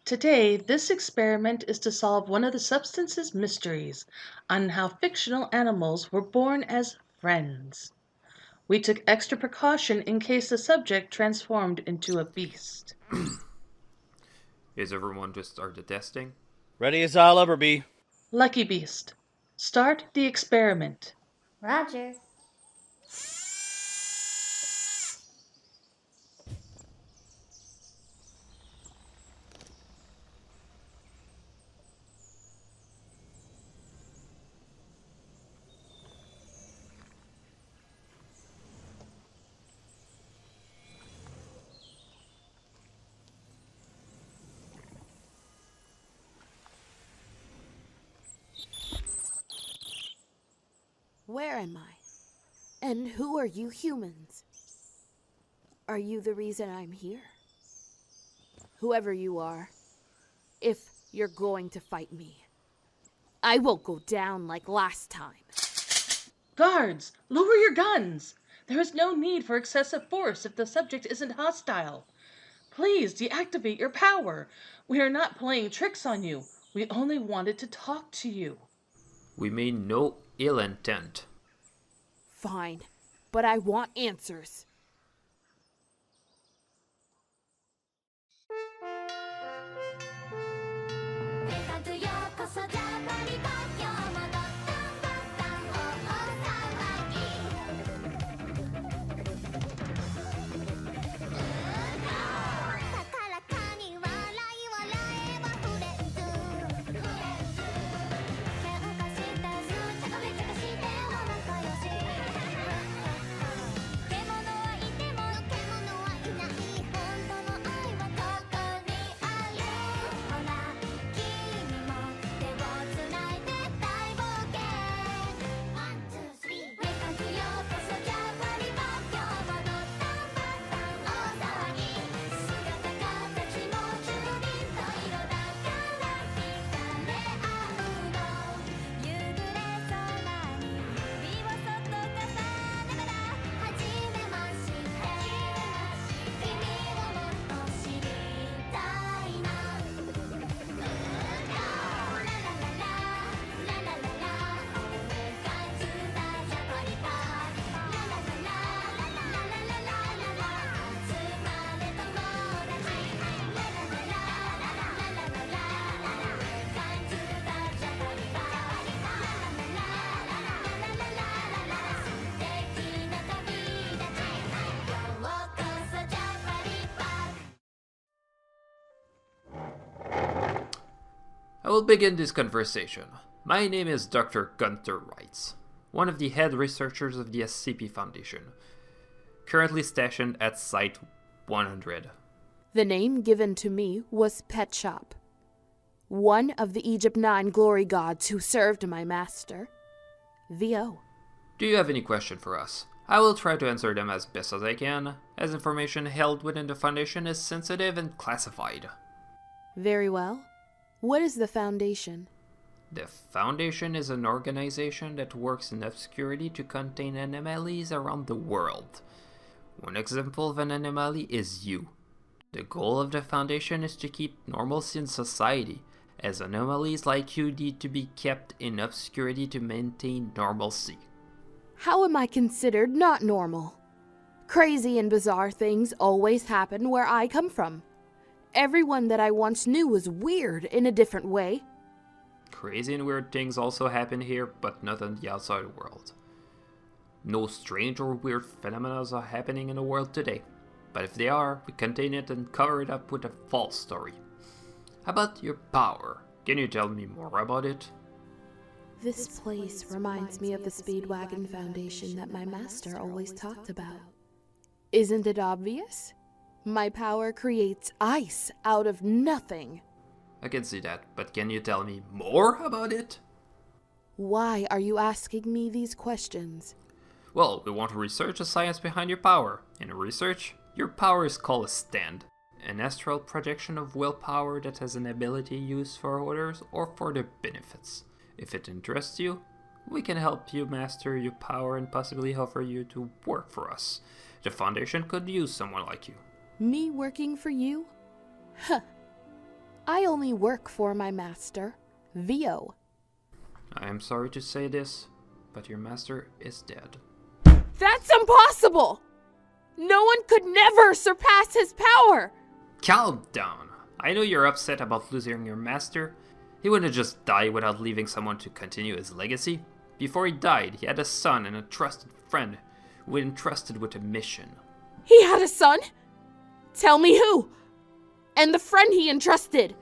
Today, this experiment is to solve one of the substance's mysteries on how fictional animals were born as friends. We took extra precaution in case the subject transformed into a beast. Is everyone to start the testing? Ready as I'll ever be. Lucky Beast, start the experiment. Roger. Where am I? And who are you humans? Are you the reason I'm here? Whoever you are, if you're going to fight me, I won't go down like last time. Guards, lower your guns! There is no need for excessive force if the subject isn't hostile. Please deactivate your power. We are not playing tricks on you. We only wanted to talk to you. We mean no ill intent. Fine, but I want answers. I will begin this conversation. My name is Dr. Gunter Reitz, one of the head researchers of the SCP Foundation, currently stationed at Site 100. The name given to me was Pet Shop, one of the Egypt 9 glory gods who served my master, VO. Do you have any question for us? I will try to answer them as best as I can, as information held within the Foundation is sensitive and classified. Very well. What is the Foundation? The Foundation is an organization that works in obscurity to contain anomalies around the world. One example of an anomaly is you. The goal of the Foundation is to keep normalcy in society, as anomalies like you need to be kept in obscurity to maintain normalcy. How am I considered not normal? Crazy and bizarre things always happen where I come from. Everyone that I once knew was weird in a different way. Crazy and weird things also happen here, but not in the outside world. No strange or weird phenomena are happening in the world today, but if they are, we contain it and cover it up with a false story. How about your power? Can you tell me more about it? This place reminds me of the Speedwagon Foundation that my master always talked about. Isn't it obvious? My power creates ice out of nothing. I can see that, but can you tell me more about it? Why are you asking me these questions? Well, we want to research the science behind your power. In research, your power is called a stand, an astral projection of willpower that has an ability used for others or for their benefits. If it interests you, we can help you master your power and possibly offer you to work for us. The Foundation could use someone like you. Me working for you? Huh. I only work for my master, Vio. I am sorry to say this, but your master is dead. That's impossible! No one could never surpass his power! Calm down. I know you're upset about losing your master. He wouldn't just die without leaving someone to continue his legacy. Before he died, he had a son and a trusted friend who he entrusted with a mission. He had a son? Tell me who? And the friend he entrusted?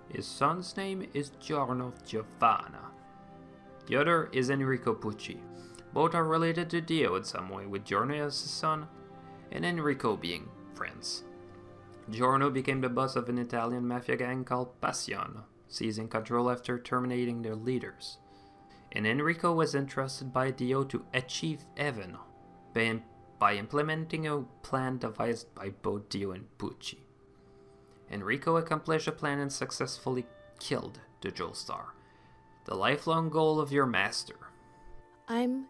His son's name is Giorno Giovanna. The other is Enrico Pucci. Both are related to Dio in some way, with Giorno as his son, and Enrico being friends. Giorno became the boss of an Italian mafia gang called Passion, seizing control after terminating their leaders. And Enrico was entrusted by Dio to achieve heaven by implementing a plan devised by both Dio and Pucci. Enrico accomplished the plan and successfully killed the Jewel Star, the lifelong goal of your master. I'm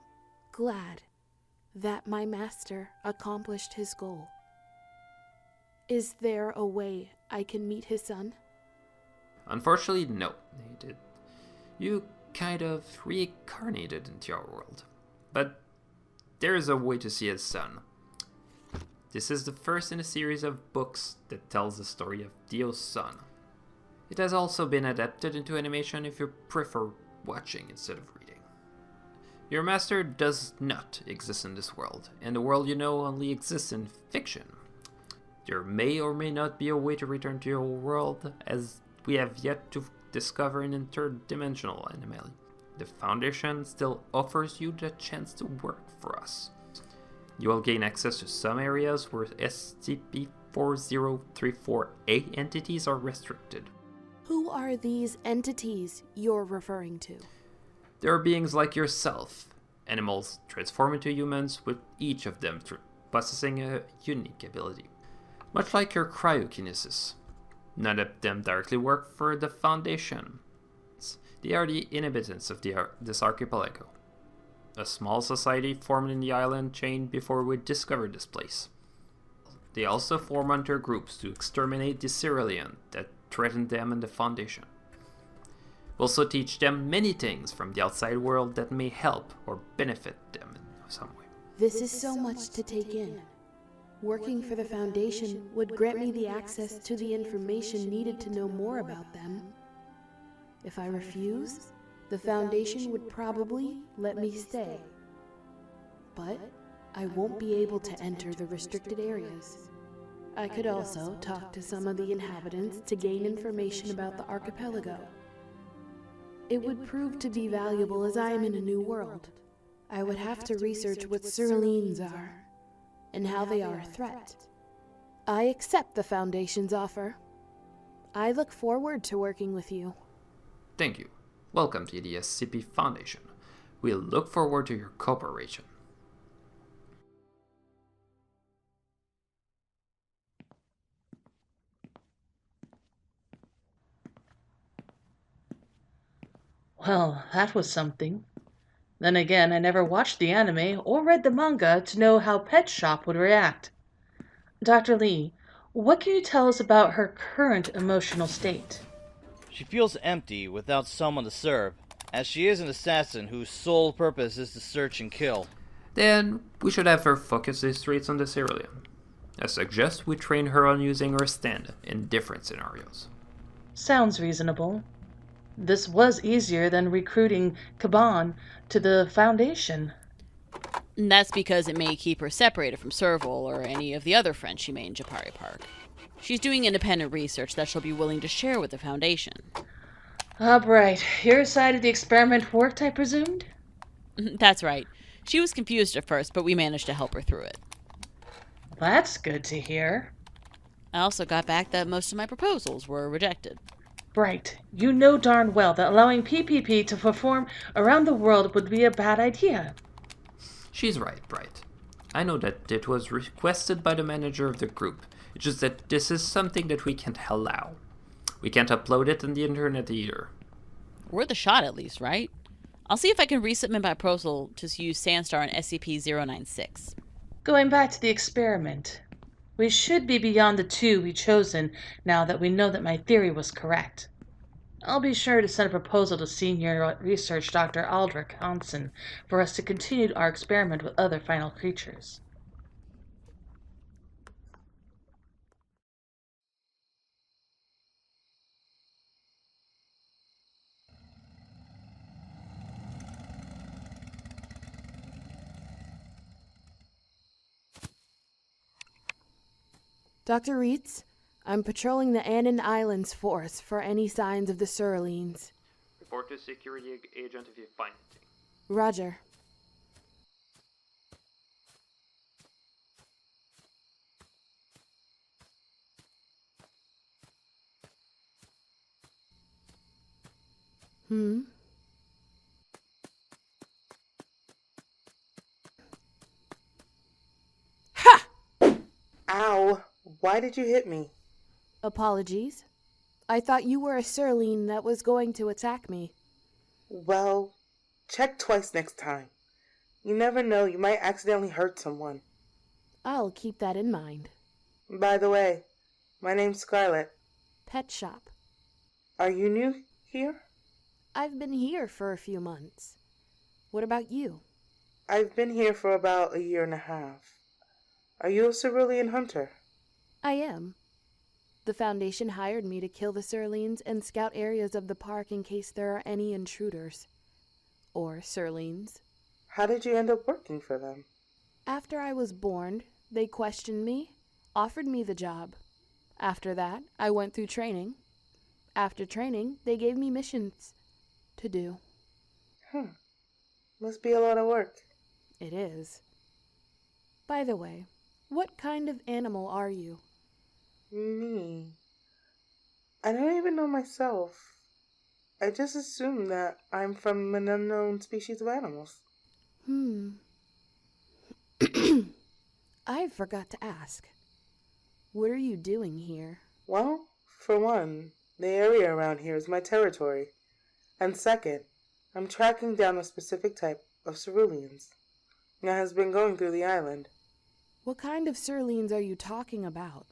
glad that my master accomplished his goal. Is there a way I can meet his son? Unfortunately, no. He did. You kind of reincarnated into our world. But there is a way to see his son. This is the first in a series of books that tells the story of Dio's son. It has also been adapted into animation if you prefer watching instead of reading. Your master does not exist in this world, and the world you know only exists in fiction. There may or may not be a way to return to your world, as we have yet to discover an interdimensional anomaly. The Foundation still offers you the chance to work for us. You will gain access to some areas where SCP-4034-A entities are restricted. Who are these entities you're referring to? There are beings like yourself. Animals transform into humans, with each of them possessing a unique ability. Much like your cryokinesis. None of them directly work for the Foundation. They are the inhabitants of this archipelago. A small society formed in the island chain before we discovered this place. They also form hunter groups to exterminate the Cerulean that threaten them and the Foundation. We also teach them many things from the outside world that may help or benefit them in some way. This is so much to take in. Working for the Foundation would grant me the access to the information needed to know more about them. If I refuse, the Foundation would probably let me stay. But I won't be able to enter the restricted areas. I could also talk to some of the inhabitants to gain information about the archipelago. It would prove to be valuable as I am in a new world. I would have to research what Ceruleans are, and how they are a threat. I accept the Foundation's offer. I look forward to working with you. Thank you. Welcome to the SCP Foundation. We look forward to your cooperation. Well, that was something. Then again, I never watched the anime or read the manga to know how Pet Shop would react. Dr. Lee, what can you tell us about her current emotional state? She feels empty without someone to serve, as she is an assassin whose sole purpose is to search and kill. Then we should have her focus these traits on the Cerulean. I suggest we train her on using her stand in different scenarios. Sounds reasonable. This was easier than recruiting Kaban to the Foundation. And that's because it may keep her separated from Serval or any of the other friends she made in Japari Park. She's doing independent research that she'll be willing to share with the Foundation. Right. Your side of the experiment worked, I presumed? That's right. She was confused at first, but we managed to help her through it. That's good to hear. I also got back that most of my proposals were rejected. Right. You know darn well that allowing PPP to perform around the world would be a bad idea. She's right, Bright. I know that it was requested by the manager of the group. It's just that this is something that we can't allow. We can't upload it on the internet either. Worth a shot at least, right? I'll see if I can resubmit my proposal to use Sandstar on SCP-096. Going back to the experiment, We should be beyond the 2 we chosen now that we know that my theory was correct. I'll be sure to send a proposal to Senior Research Dr. Aldrich Hansen for us to continue our experiment with other final creatures. Dr. Reitz, I'm patrolling the Annan Islands forest for any signs of the Surlines. Report to security agent if you find anything. Roger. Ha! Ow! Why did you hit me? Apologies. I thought you were a Surline that was going to attack me. Well, check twice next time. You never know, you might accidentally hurt someone. I'll keep that in mind. By the way, my name's Scarlet. Pet shop. Are you new here? I've been here for a few months. What about you? I've been here for about 1.5 years. Are you a cerulean hunter? I am. The Foundation hired me to kill the Surlines and scout areas of the park in case there are any intruders. Or Surlines. How did you end up working for them? After I was born, they questioned me, offered me the job. After that, I went through training. After training, they gave me missions to do. Must be a lot of work. It is. By the way, what kind of animal are you? Me? I don't even know myself. I just assume that I'm from an unknown species of animals. I forgot to ask. What are you doing here? Well, for one, the area around here is my territory. And second, I'm tracking down a specific type of ceruleans that has been going through the island. What kind of Surlines are you talking about?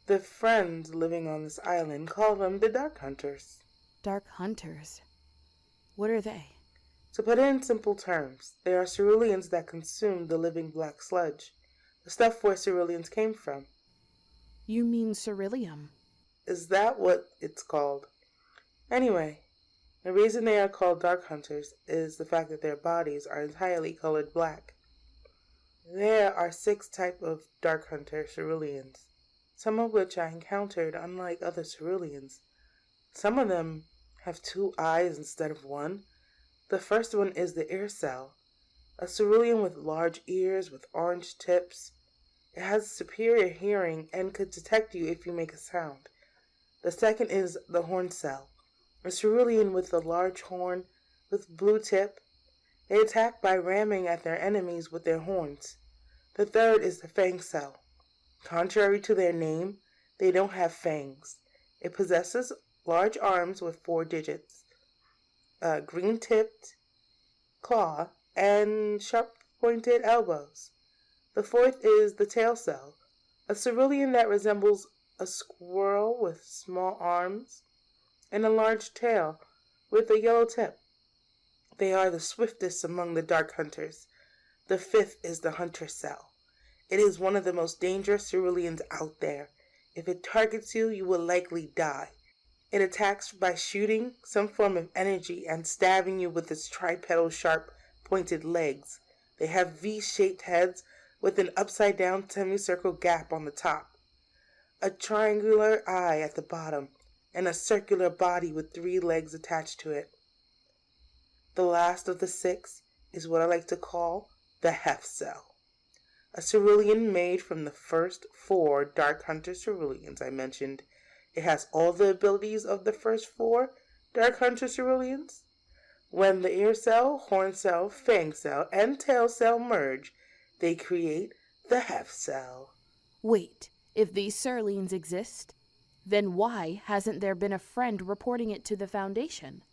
The friends living on this island call them the Dark Hunters. Dark Hunters. What are they? To put it in simple terms, they are ceruleans that consume the living black sludge, the stuff where ceruleans came from. You mean Ceruleum? Is that what it's called? Anyway, the reason they are called Dark Hunters is the fact that their bodies are entirely colored black. There are 6 types of Dark Hunter ceruleans, some of which I encountered unlike other ceruleans. Some of them have 2 eyes instead of 1. The first one is the ear cell, a cerulean with large ears with orange tips. It has superior hearing and could detect you if you make a sound. The second is the horn cell, a cerulean with a large horn with blue tip. They attack by ramming at their enemies with their horns. The third is the fang cell. Contrary to their name, they don't have fangs. It possesses large arms with 4 digits, a green-tipped claw, and sharp-pointed elbows. The fourth is the tail cell, a cerulean that resembles a squirrel with small arms and a large tail with a yellow tip. They are the swiftest among the Dark Hunters. The fifth is the hunter cell. It is one of the most dangerous ceruleans out there. If it targets you, you will likely die. It attacks by shooting some form of energy and stabbing you with its tripedal sharp pointed legs. They have V-shaped heads with an upside-down semicircle gap on the top, a triangular eye at the bottom, and a circular body with 3 legs attached to it. The last of the 6 is what I like to call the heft cell, a cerulean made from the first 4 Dark Hunter ceruleans I mentioned. It has all the abilities of the first 4 Dark Hunter ceruleans. When the ear cell, horn cell, fang cell, and tail cell merge, they create the heft cell. Wait, if these Surlines exist, then why hasn't there been a friend reporting it to the Foundation?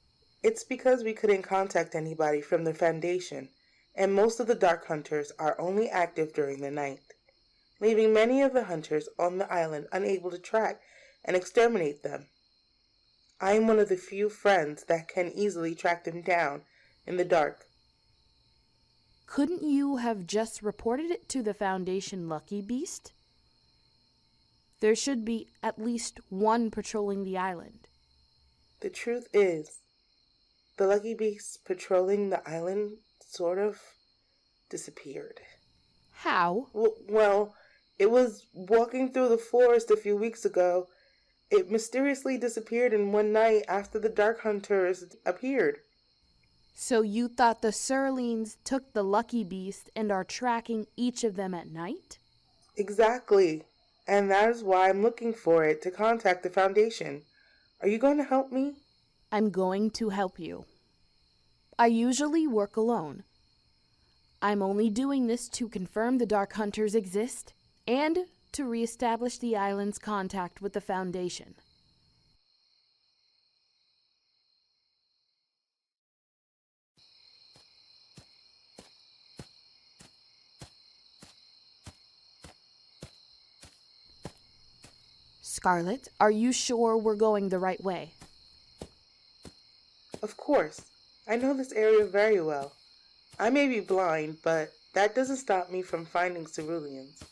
It's because we couldn't contact anybody from the Foundation, and most of the Dark Hunters are only active during the night. leaving many of the hunters on the island unable to track and exterminate them. I am one of the few friends that can easily track them down in the dark. Couldn't you have just reported it to the Foundation Lucky Beast? There should be at least one patrolling the island. The truth is, the Lucky Beast patrolling the island sort of disappeared. How? Well, it was walking through the forest a few weeks ago. It mysteriously disappeared in one night after the Dark Hunters appeared. So you thought the Surlings took the Lucky Beast and are tracking each of them at night? Exactly. And that is why I'm looking for it to contact the Foundation. Are you going to help me? I'm going to help you. I usually work alone. I'm only doing this to confirm the Dark Hunters exist and to reestablish the island's contact with the Foundation. Scarlet, are you sure we're going the right way? Of course. I know this area very well. I may be blind, but that doesn't stop me from finding ceruleans.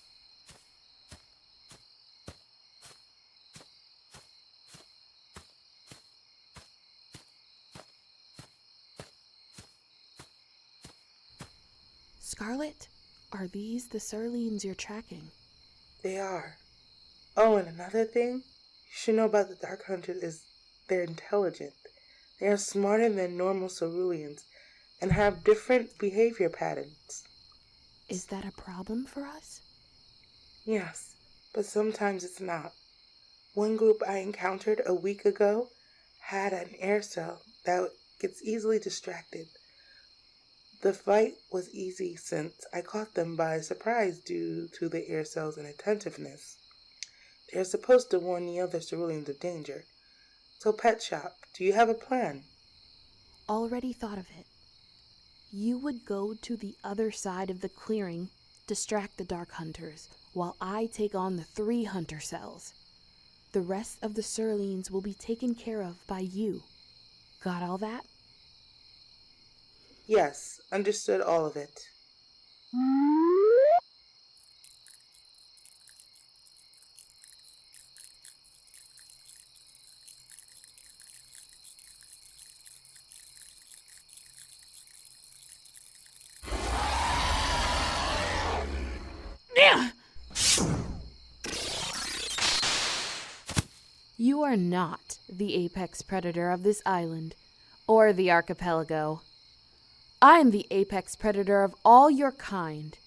Scarlet, are these the Surlings you're tracking? They are. Oh, and another thing you should know about the Dark Hunters is they're intelligent. They are smarter than normal ceruleans and have different behavior patterns. Is that a problem for us? Yes, but sometimes it's not. One group I encountered a week ago had an air cell that gets easily distracted. The fight was easy since I caught them by surprise due to the air cell's inattentiveness. They're supposed to warn the other ceruleans of danger. So, Pet Shop, do you have a plan? Already thought of it. You would go to the other side of the clearing, distract the Dark Hunters, while I take on the 3 hunter cells. The rest of the Surlings will be taken care of by you. Got all that? Yes, understood all of it. You are not the apex predator of this island, or the archipelago. I am the apex predator of all your kind.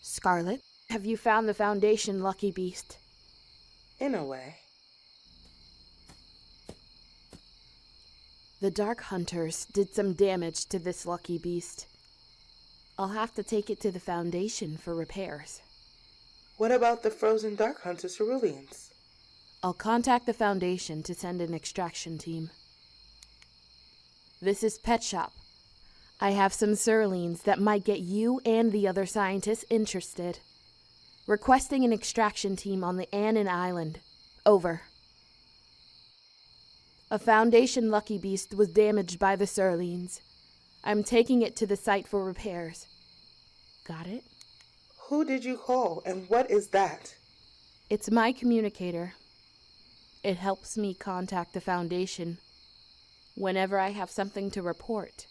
Scarlet, have you found the Foundation Lucky Beast? In a way. The Dark Hunters did some damage to this Lucky Beast. I'll have to take it to the Foundation for repairs. What about the frozen Dark Hunter ceruleans? I'll contact the Foundation to send an extraction team. This is Pet Shop. I have some Surlings that might get you and the other scientists interested. Requesting an extraction team on the Annan Island. Over. A Foundation Lucky Beast was damaged by the Surlings. I'm taking it to the site for repairs. Got it? Who did you call, and what is that? It's my communicator. It helps me contact the Foundation whenever I have something to report.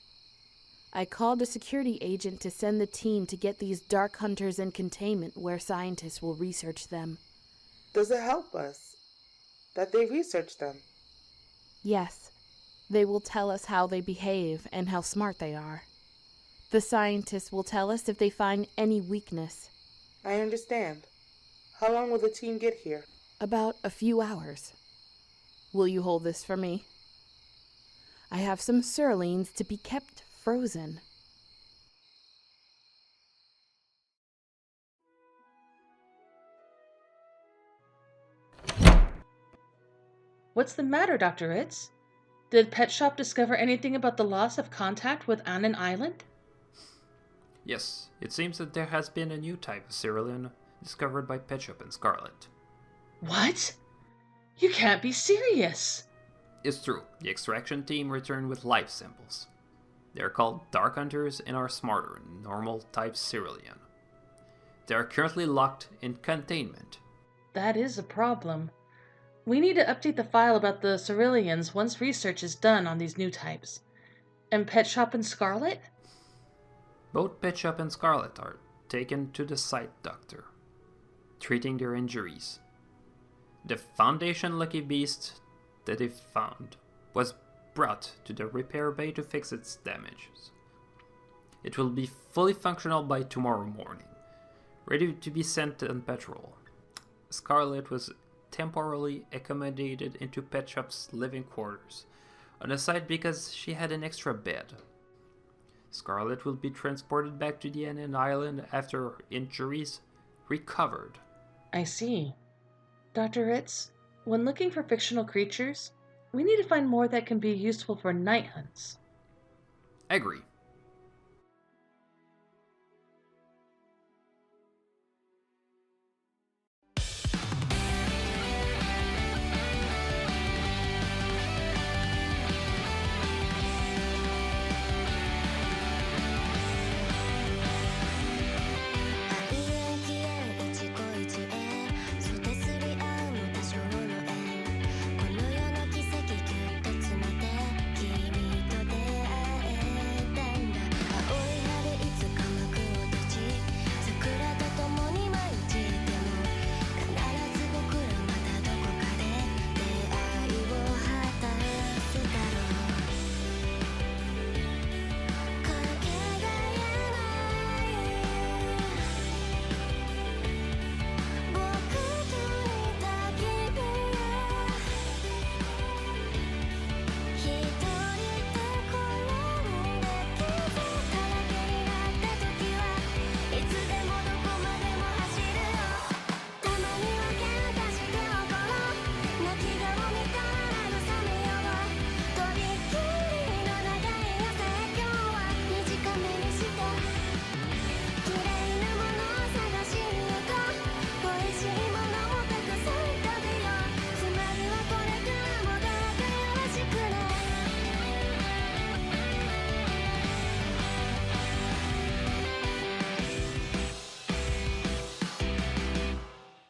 I called a security agent to send the team to get these Dark Hunters in containment where scientists will research them. Does it help us that they research them? Yes, they will tell us how they behave and how smart they are. The scientists will tell us if they find any weakness. I understand. How long will the team get here? About a few hours. Will you hold this for me? I have some Surlings to be kept frozen. What's the matter, Dr. Reitz? Did Pet Shop discover anything about the loss of contact with Annan Island? Yes, it seems that there has been a new type of cerulean discovered by Pet Shop and Scarlet. What? You can't be serious! It's true, the extraction team returned with life samples. They're called Dark Hunters and are smarter than normal type Cerulean. They are currently locked in containment. That is a problem. We need to update the file about the Ceruleans once research is done on these new types. And Pet Shop and Scarlet? Both Pet Shop and Scarlet are taken to the site doctor, treating their injuries. The Foundation Lucky Beast that they found was brought to the repair bay to fix its damages. It will be fully functional by tomorrow morning, ready to be sent on patrol. Scarlet was temporarily accommodated into Pet Shop's living quarters on the site because she had an extra bed. Scarlet will be transported back to the Annan Island after her injuries recovered. I see. Dr. Reitz, when looking for fictional creatures, we need to find more that can be useful for night hunts. Agree.